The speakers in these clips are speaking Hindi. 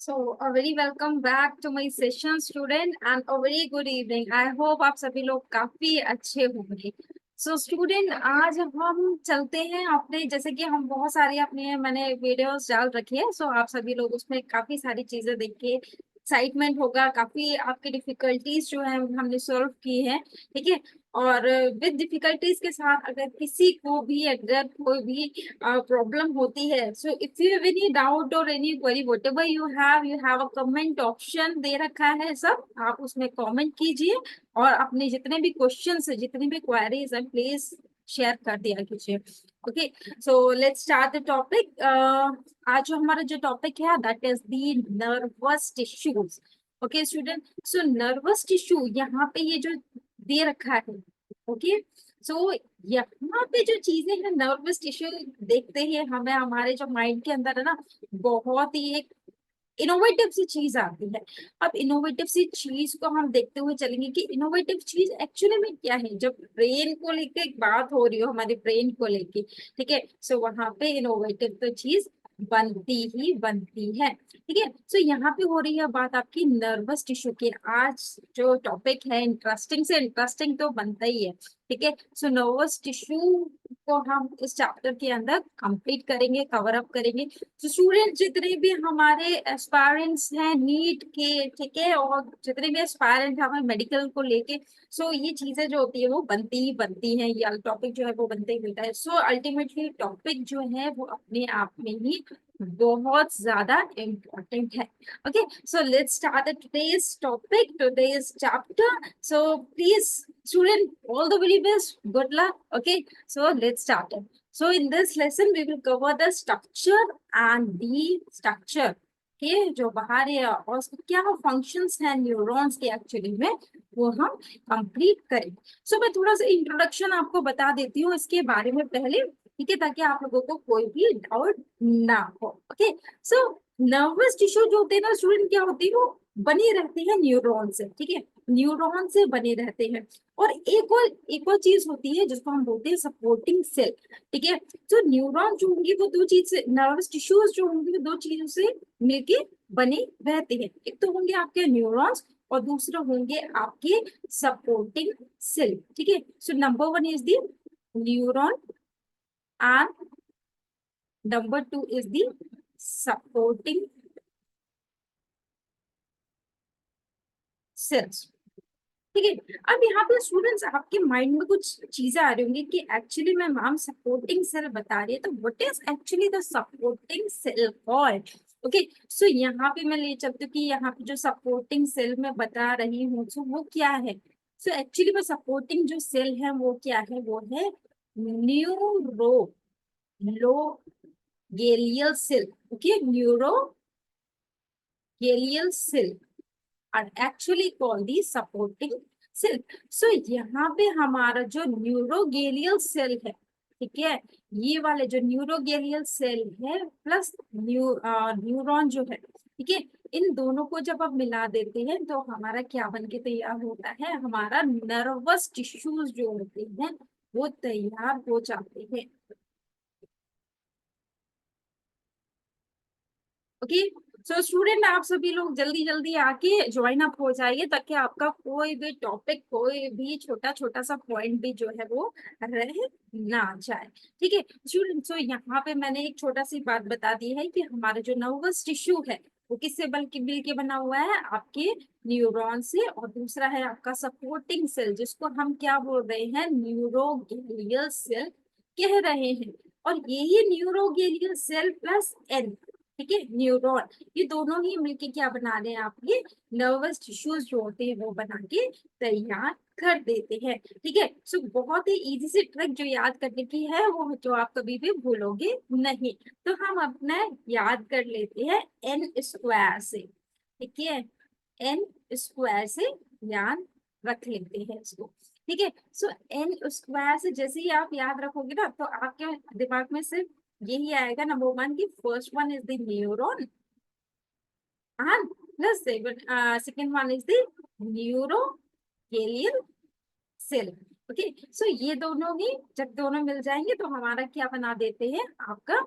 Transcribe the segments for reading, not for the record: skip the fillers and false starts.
So a very welcome back to my session student and a very good evening. I hope आप सभी लोग काफी अच्छे होंगे. So student आज हम चलते हैं अपने जैसे कि हम बहुत सारी अपने मैंने वीडियोस डाल रखी है. So आप सभी लोग उसमें काफी सारी चीजें देख के एक्साइटमेंट होगा. काफी आपकी डिफिकल्टीज जो है हमने सॉल्व की है. ठीक है. और विद डिफिकल्टीज के साथ अगर किसी को भी अगर कोई भी प्रॉब्लम होती है, so if you have any doubt और any query whatever you have a comment option दे रखा है. सब आप उसमें कमेंट कीजिए और अपने जितने भी क्वेश्चंस है, जितनी भी क्वेरीज है, प्लीज शेयर कर दिया कीजिए. Okay, so let's start the topic. आज जो हमारा जो टॉपिक है that is the nervous tissues. Okay student, so nervous tissue यहाँ पे ये जो दे रखा है. ओके, सो यहाँ पे जो चीजें हैं नर्वस टिश्यू देखते ही हमें हमारे जो माइंड के अंदर है ना, बहुत ही एक इनोवेटिव सी चीज आती है. अब इनोवेटिव सी चीज को हम देखते हुए चलेंगे कि इनोवेटिव चीज एक्चुअली में क्या है. जब ब्रेन को लेके एक बात हो रही हो, हमारे ब्रेन को लेके, ठीक है, सो वहां पे इनोवेटिव तो चीज बनती ही बनती है. ठीक है, सो यहाँ पे हो रही है बात आपकी नर्वस टिश्यू की. आज जो टॉपिक है इंटरेस्टिंग से इंटरेस्टिंग तो बनता ही है. ठीक है, सो नर्वस टिश्यू को हम इस चैप्टर के अंदर कंप्लीट करेंगे, कवर अप करेंगे. तो स्टूडेंट जितने भी हमारे एस्पायरेंट्स हैं नीट के, ठीक है, और जितने भी एस्पायरेंट हमें मेडिकल को लेके, सो ये चीजें जो होती है वो बनती ही बनती हैं. ये टॉपिक जो है वो बनते ही मिलता है. सो अल्टीमेटली टॉपिक जो है वो अपने आप में ही बहुत ज्यादा इम्पोर्टेंट है. Okay, so let's start today's topic, today's chapter. So please student, all the very best, good luck. Okay, so let's start it. So in this lesson we will cover the structure and the structure के जो बाहर है और उसके क्या फंक्शंस हैं न्यूरॉन्स के एक्चुअली में, वो हम कंप्लीट करेंगे. सो मैं थोड़ा सा इंट्रोडक्शन आपको बता देती हूँ इसके बारे में पहले, ठीक है, ताकि आप लोगों को कोई भी डाउट ना हो. ओके, सो नर्वस टिश्यू जो होते हैं ना स्टूडेंट, क्या होती है, वो बने रहते हैं न्यूरॉन से. ठीक है, न्यूरॉन से बने रहते हैं. और एक और चीज होती है जिसको हम बोलते हैं सपोर्टिंग सेल. ठीक है, तो न्यूरॉन जो होंगे वो दो चीज से, नर्वस टिश्यूज जो होंगे वो दो चीजों से मिलके बने रहते हैं. एक तो होंगे आपके न्यूरॉन्स और दूसरे होंगे आपके सपोर्टिंग सेल. ठीक है, so number one is the neuron and number two is the supporting cells. ठीक है, अब यहाँ पे स्टूडेंट्स आपके माइंड में कुछ चीजें आ रही होंगी कि एक्चुअली मैं मैम सपोर्टिंग सेल बता रही है, तो what is actually the supporting cell called. Okay, so यहाँ पे मैं ले चलती हूँ कि यहाँ पे जो सपोर्टिंग सेल मैं बता रही हूँ सो वो क्या है. सो एक्चुअली में सपोर्टिंग जो सेल है वो क्या है, वो है neuro low Galial cell. Okay, neurogalial cell are actually called the supporting cell. So यहाँ पे हमारा जो न्यूरोगेलियल सेल है, ठीक है, ये वाले जो न्यूरोगेलियल सेल है प्लस न्यूरॉन जो है, ठीक है, इन दोनों को जब आप मिला देते हैं तो हमारा क्या बन के तैयार होता है, हमारा नर्वस टिश्यूज जो होते हैं वो तैयार हो जाते हैं. ओके, सो स्टूडेंट आप सभी लोग जल्दी जल्दी आके ज्वाइन अप हो जाइए ताकि आपका कोई भी टॉपिक, कोई भी छोटा छोटा सा पॉइंट भी जो है वो रह ना जाए. ठीक है स्टूडेंट, सो यहाँ पे मैंने एक छोटा सी बात बता दी है कि हमारा जो नर्वस टिश्यू है वो किससे बल्कि मिलके बना हुआ है, आपके न्यूरॉन से, और दूसरा है आपका सपोर्टिंग सेल जिसको हम क्या बोल रहे हैं, न्यूरोगेलियल सेल कह रहे हैं. और यही न्यूरोगेलियल सेल प्लस एन, ठीक है, न्यूरॉन, ये दोनों ही मिलके क्या बना रहे हैं, आपके नर्वस टिश्यूज जो होते हैं वो बना के तैयार कर देते हैं. ठीक है, सो बहुत ही इजी सी ट्रिक जो याद करने की है वो जो आप कभी भी भूलोगे नहीं. तो हम अपना याद कर लेते हैं एन स्क्वायर से. ठीक है, एन स्क्वायर से याद रख लेते हैं इसको. ठीक है, सो एन स्क्वायर से जैसे ही आप याद रखोगे ना तो आपके दिमाग में सिर्फ यही आएगा, नंबर वन की first one is the neuron and plus second one is the neurogalial cell. Okay, so ये दोनों ही जब दोनों मिल जाएंगे तो हमारा क्या बना देते हैं, आपका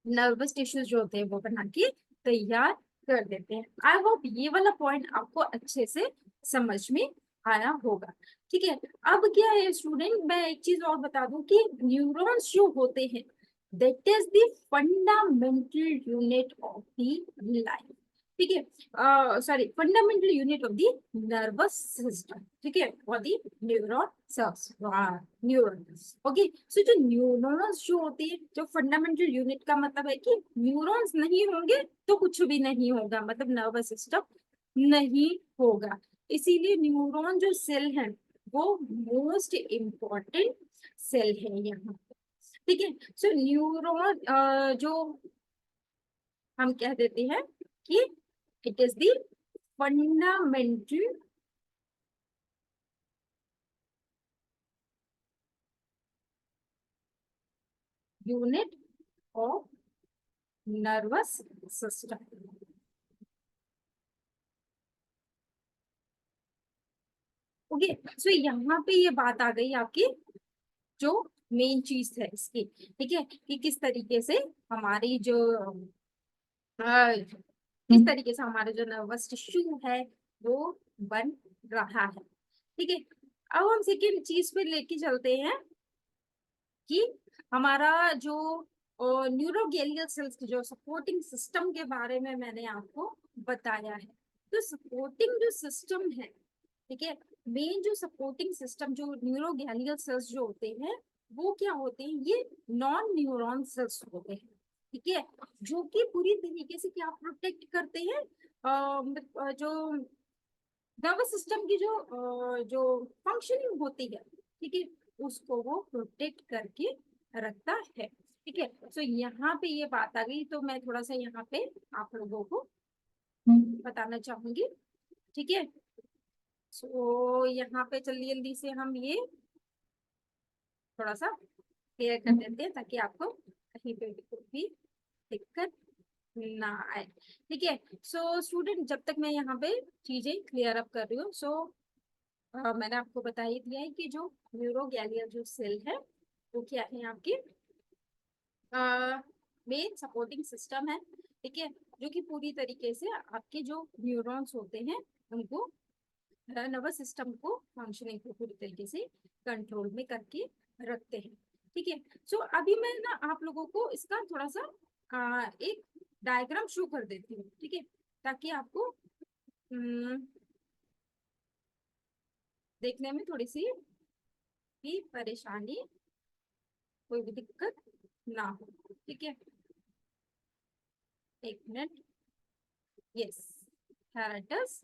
नर्वस टिश्यूज जो होते हैं वो बना के तैयार कर देते हैं। आई होप ये वाला पॉइंट आपको अच्छे से समझ में आया होगा। ठीक है, अब क्या है स्टूडेंट, मैं एक चीज और बता दूं कि न्यूरॉन्स जो होते हैं that is the fundamental unit of the life. ठीक है, sorry, fundamental unit of the nervous system. ठीक है, और the neuron cells, neuron. Okay, so जो न्यूरॉन्स जो होते हैं, जो फंडामेंटल यूनिट का मतलब है कि न्यूरॉन्स नहीं होंगे तो कुछ भी नहीं होगा, मतलब नर्वस सिस्टम नहीं होगा। इसीलिए न्यूरॉन जो सेल है वो मोस्ट इम्पोर्टेंट सेल है यहाँ। ठीक है, सो न्यूरॉन जो हम कह देते हैं कि it is the fundamental unit of nervous system. Okay, so यहाँ पे ये बात आ गई आपकी जो मेन चीज है इसकी। ठीक है, कि किस तरीके से हमारी जो किस तरीके से हमारा जो नर्वस टिश्यू है वो बन रहा है। ठीक है, अब हम सेकेंड चीज पे लेके चलते हैं कि हमारा जो न्यूरोगेलियल सेल्स की जो सपोर्टिंग सिस्टम के बारे में मैंने आपको बताया है। तो सपोर्टिंग जो सिस्टम है, ठीक है, मेन जो सपोर्टिंग सिस्टम जो न्यूरोगेलियल सेल्स जो होते हैं वो क्या होते हैं, ये नॉन न्यूरॉन सेल्स होते हैं। ठीक है, जो कि पूरी तरीके से क्या प्रोटेक्ट करते हैं, जो नर्वस सिस्टम की जो फंक्शनिंग होती है, ठीक है, उसको वो प्रोटेक्ट करके रखता है। ठीक है, सो यहाँ पे ये बात आ गई, तो मैं थोड़ा सा यहाँ पे आप लोगों को बताना चाहूंगी। ठीक है, सो यहाँ पे जल्दी जल्दी से हम ये थोड़ा सा क्लियर कर देते हैं ताकि आपको कहीं पे भी दिक्कत ना आए। ठीक है, सो स्टूडेंट जब तक मैं यहाँ पे चीजें क्लियर अप कर रही हूँ, सो मैंने आपको बता ही दिया है कि जो न्यूरोगैलियल जो सेल है वो क्या है आपकी मेन सपोर्टिंग सिस्टम है। ठीक है, जो कि पूरी तरीके से आपके जो न्यूरॉन्स होते हैं उनको नर्वस सिस्टम को फंक्शनिंग को पूरी तरीके से कंट्रोल में करके रखते हैं। ठीक है, सो अभी मैं ना आप लोगों को इसका थोड़ा सा एक डायग्राम शो कर देती हूँ। ठीक है, ताकि आपको देखने में थोड़ी सी भी परेशानी, कोई भी दिक्कत ना हो। ठीक है, एक मिनट। Yes, हैरेटस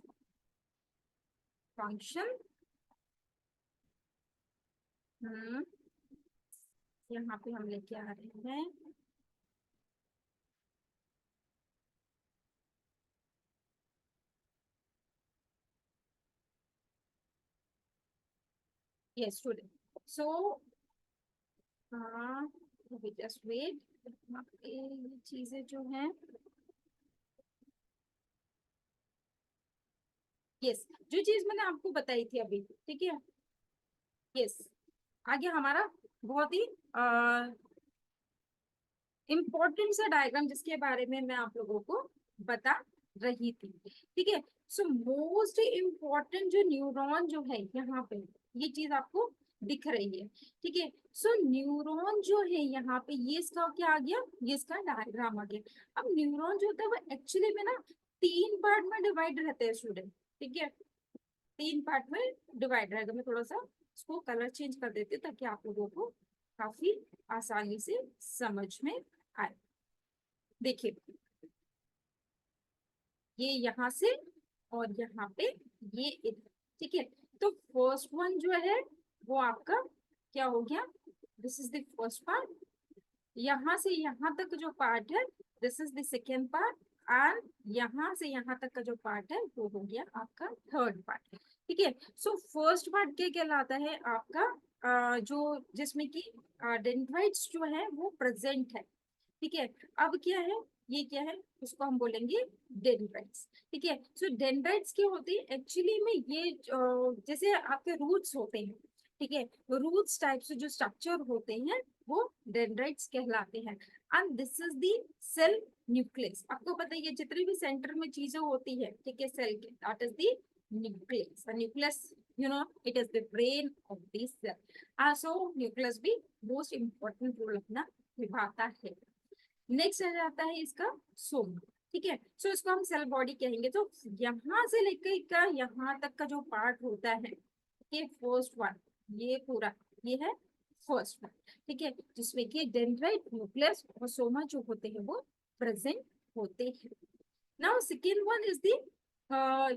function. यहाँ पे हम लेके आ रहे हैं यस स्टूडेंट, सो हाँ, जस्ट वेट। ये चीजें जो हैं, यस, जो चीज मैंने आपको बताई थी अभी, ठीक है, यस, आगे हमारा बहुत ही इम्पोर्टेंट सा डायग्राम जिसके बारे में मैं आप लोगों को बता रही थी। ठीक है, सो मोस्ट इम्पोर्टेंट जो न्यूरॉन जो है यहाँ पे, ये चीज आपको दिख रही है। ठीक है, सो न्यूरॉन जो है यहाँ पे, ये इसका क्या आ गया, ये इसका डायग्राम आ गया। अब न्यूरॉन जो होता है वो एक्चुअली में ना तीन पार्ट में डिवाइड रहते हैं स्टूडेंट। ठीक है, तीन पार्ट में डिवाइड रहेगा। मैं थोड़ा सा इसको कलर चेंज कर देती हूँ ताकि आप लोगों को काफी आसानी से समझ में आए। देखिए, ये यहाँ से और यहाँ पे ये इधर। ठीक है, तो फर्स्ट वन जो है वो आपका क्या हो गया, this is the first part. यहाँ से यहाँ तक जो पार्ट है this is the second part, and यहाँ से यहाँ तक का जो पार्ट है वो हो गया आपका थर्ड पार्ट। ठीक है, सो फर्स्ट पार्ट क्या कहलाता है आपका, जो जिसमें कि डेंड्राइट्स जो है वो प्रेजेंट है। ठीक है, अब क्या है, ये क्या है, उसको हम बोलेंगे डेंड्राइट्स। ठीक है, सो डेंड्राइट्स क्या होती है एक्चुअली में, ये जैसे आपके रूट्स होते हैं। ठीक है, रूट्स टाइप से जो स्ट्रक्चर होते हैं वो डेंड्राइट्स कहलाते हैं। And this is the cell nucleus. आपको पता है ये जितनी भी सेंटर में चीजें होती है, ठीक है, सेल के, that is the nucleus. Nucleus, you know, it is the brain of the cell. So nucleus भी मोस्ट इम्पोर्टेंट रोल अपना निभाता है। नेक्स्ट आ जाता है इसका सोमा, ठीक है। सो इसको हम सेल बॉडी कहेंगे। तो यहाँ से लेकर का यहाँ तक का जो पार्ट होता है, ये फर्स्ट वन, ये पूरा, ये है फर्स्ट वन, ठीक है, जिसमें कि डेंड्राइट, न्यूक्लियस और सोमा जो होते हैं वो प्रेजेंट होते हैं। Now second one is the,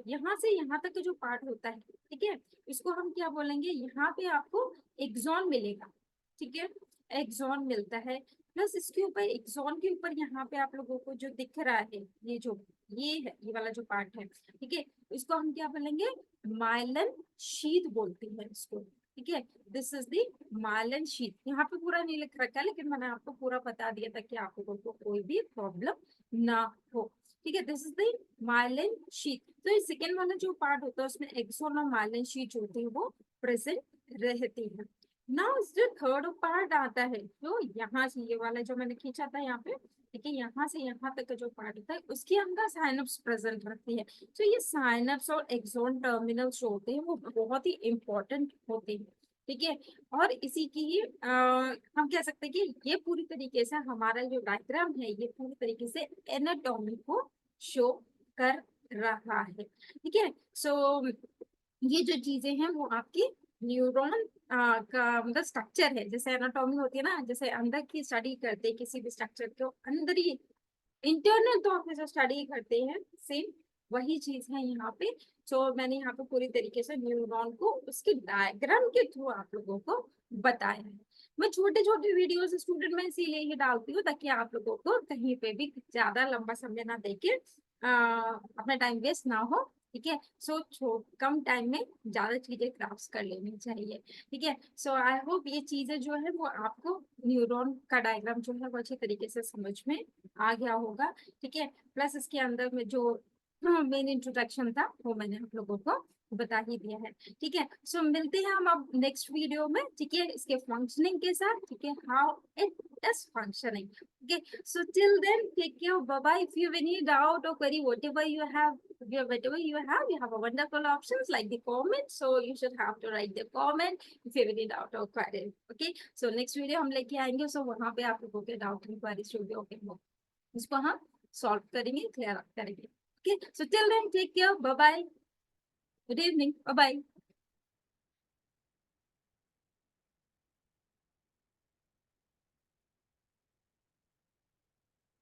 यहाँ से यहाँ तक का जो पार्ट होता है, ठीक है, इसको हम क्या बोलेंगे, यहाँ पे आपको एक्सॉन मिलेगा, ठीक है, एक्सॉन मिलता है। प्लस इसके ऊपर, एक्सॉन के ऊपर यहाँ पे आप लोगों को जो दिख रहा है, ये जो ये है, ये वाला जो पार्ट है, ठीक है, इसको हम क्या बोलेंगे, माइलन शीथ बोलते हैं इसको, ठीक है। This is the Mylan sheath. यहाँ पे पूरा नहीं लिख रखा है, लेकिन मैंने आपको पूरा बता दिया था कि आप लोगों को कोई भी प्रॉब्लम ना हो, ठीक है। This is the Mylan sheath. तो ये सेकेंड वाला जो पार्ट होता है उसमें एक्सॉन और माइलन शीथ जो होती है वो प्रेजेंट रहती है। नाउ जो थर्ड पार्ट आता है, जो यहाँ से ये वाला जो मैंने खींचा था यहाँ पे, ठीक है, यहाँ से यहाँ तक का जो पार्ट होता है उसके अंदर साइनप्स प्रेजेंट रहती है। तो ये साइनप्स और एक्सॉन टर्मिनल्स जो होते हैं वो बहुत ही इंपॉर्टेंट होते हैं, ठीक है। और इसी की ही हम कह सकते हैं कि ये पूरी तरीके से हमारा जो डायग्राम है ये पूरी तरीके से एनाटॉमी को शो कर रहा है, ठीक है। सो ये जो चीजें हैं वो आपकी न्यूरॉन का मतलब स्ट्रक्चर है। जैसे एनाटॉमी होती है ना, जैसे अंदर की स्टडी करते हैं किसी भी स्ट्रक्चर को, अंदर ही इंटरनल तौर पे जो स्टडी करते हैं, सेम वही चीज है यहाँ पे। तो मैंने यहाँ पे पूरी तरीके से न्यूरॉन को उसके डायग्राम के थ्रू आप लोगों को बताया है। मैं छोटे छोटे वीडियोस स्टूडेंट में इसीलिए ही डालती हूँ ताकि आप लोगों को कहीं पे भी ज्यादा लंबा समय ना देके अपना टाइम वेस्ट ना हो, ठीक है। सो कम टाइम में ज्यादा चीजें ग्रास्प कर लेनी चाहिए, ठीक है। सो आई होप ये चीजें जो है वो आपको न्यूरॉन का डायग्राम जो है वो अच्छे तरीके से समझ में आ गया होगा, ठीक है। प्लस इसके अंदर में जो मेन इंट्रोडक्शन था वो मैंने आप लोगों को बता ही दिया है, ठीक है। सो मिलते हैं हम अब नेक्स्ट वीडियो में, ठीक है, इसके फंक्शनिंग के साथ, ठीक है, how it is functioning, okay. So till then, take care, bye bye. If you have any doubt or query, whatever you have, you have a wonderful options like the comment. So you should have to write the comment if you have any doubt or query. Okay. So next video हम लेके आएंगे, so वहाँ पे आप लोगों के doubt and queries should be okay. इसको हम solve करेंगे, clear up करेंगे. Okay. So till then, take care, bye bye. Good evening, bye bye.